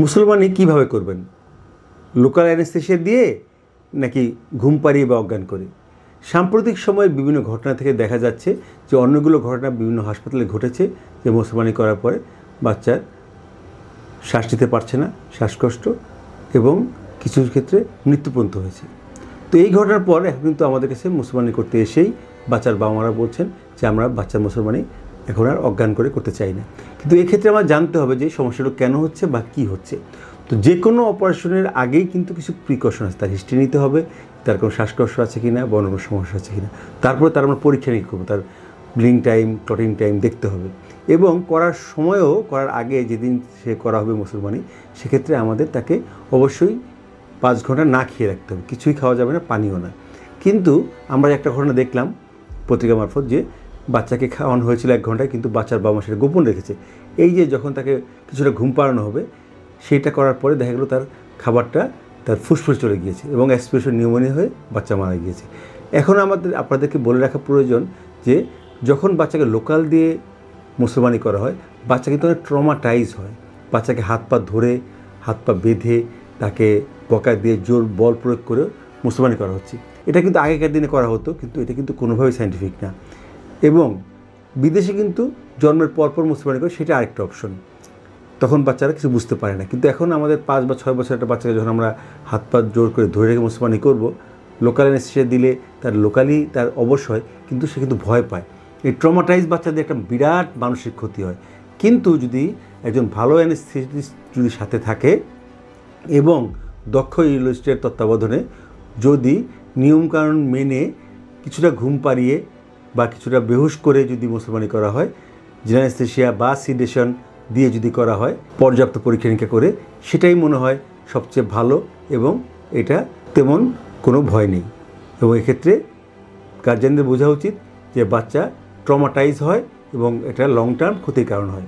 মুসলমানি কিভাবে করবেন? লোকাল অ্যানেস্থেশিয়া দিয়ে নাকি ঘুম পাড়িয়ে বা অজ্ঞান করে? সাম্প্রতিক সময়ে বিভিন্ন ঘটনা থেকে দেখা যাচ্ছে যে অন্যগুলো ঘটনা বিভিন্ন হাসপাতালে ঘটেছে, যে মুসলমানি করার পরে বাচ্চার শ্বাস নিতে পারছে না, শ্বাসকষ্ট, এবং কিছু ক্ষেত্রে মৃত্যু পর্যন্ত হয়েছে। তো এই ঘটনার পর এখন কিন্তু আমাদের কাছে মুসলমানি করতে এসেই বাচ্চার বাবা মারা বলছেন যে আমরা বাচ্চার মুসলমানি এখন আর অজ্ঞান করে করতে চাই না। কিন্তু এক্ষেত্রে আমার জানতে হবে যে সমস্যাটা কেন হচ্ছে বা কী হচ্ছে। তো যে কোনো অপারেশনের আগেই কিন্তু কিছু প্রিকশন আছে, তার হিস্ট্রি নিতে হবে, তার কোনো শ্বাসকষ্ট আছে কি না বা অন্য কোনো সমস্যা আছে কি না, তারপরে তার আমরা পরীক্ষা নিরীক্ষা করবো, তার ব্লিডিং টাইম, ক্লটিং টাইম দেখতে হবে। এবং করার সময়ও, করার আগে যেদিন সে করা হবে মুসলমানি, সেক্ষেত্রে আমাদের তাকে অবশ্যই 5 ঘন্টা না খেয়ে রাখতে হবে, কিছুই খাওয়া যাবে না, পানিও না। কিন্তু আমরা একটা ঘটনা দেখলাম পত্রিকা মারফত যে বাচ্চাকে খাওয়ানো হয়েছিল 1 ঘন্টায়, কিন্তু বাচ্চার বাবা মা সেটা গোপন রেখেছে। এই যে যখন তাকে কিছুটা ঘুম পাড়ানো হবে, সেইটা করার পরে দেখা গেলো তার খাবারটা তার ফুসফুস চলে গিয়েছে এবং অ্যাসপিরেশন নিউমোনিয়া হয়ে বাচ্চা মারা গিয়েছে। এখন আপনাদেরকে বলে রাখা প্রয়োজন যে যখন বাচ্চাকে লোকাল দিয়ে মুসলমানি করা হয়, বাচ্চা কিন্তু অনেক ট্রমাটাইজ হয়। বাচ্চাকে হাত পা ধরে, হাত পা বেঁধে, তাকে বকা দিয়ে জোর বল প্রয়োগ করে মুসলমানি করা হচ্ছে। এটা কিন্তু আগেকার দিনে করা হতো, কিন্তু এটা কিন্তু কোনোভাবেই সায়েন্টিফিক না। এবং বিদেশে কিন্তু জন্মের পরপর মুসলমানি করে, সেটা আরেকটা অপশন। তখন বাচ্চারা কিছু বুঝতে পারে না। কিন্তু এখন আমাদের 5 বা 6 বছর একটা বাচ্চাকে যখন আমরা হাত পা জোর করে ধরে রেখে মুসলমানি করব, লোকাল অ্যানেস্থেশিয়া দিলে তার লোকালি তার অবশ হয়, কিন্তু সে কিন্তু ভয় পায়। এই ট্রমাটাইজ বাচ্চাদের একটা বিরাট মানসিক ক্ষতি হয়। কিন্তু যদি একজন ভালো অ্যানেস্থেটিস্ট যদি সাথে থাকে এবং দক্ষ ইউরোলজিস্টের তত্ত্বাবধানে যদি নিয়মকানুন মেনে কিছুটা ঘুম পাড়িয়ে বা কিছুটা বেহুশ করে যদি মুসলমানি করা হয়, অ্যানেস্থেশিয়া বা সিডেশন দিয়ে যদি করা হয়, পর্যাপ্ত পরীক্ষা নিরীক্ষা করে, সেটাই মনে হয় সবচেয়ে ভালো, এবং এটা তেমন কোনো ভয় নেই। এবং এক্ষেত্রে গার্জিয়ানদের বোঝা উচিত যে বাচ্চা ট্রমাটাইজ হয় এবং এটা লং টার্ম ক্ষতির কারণ হয়।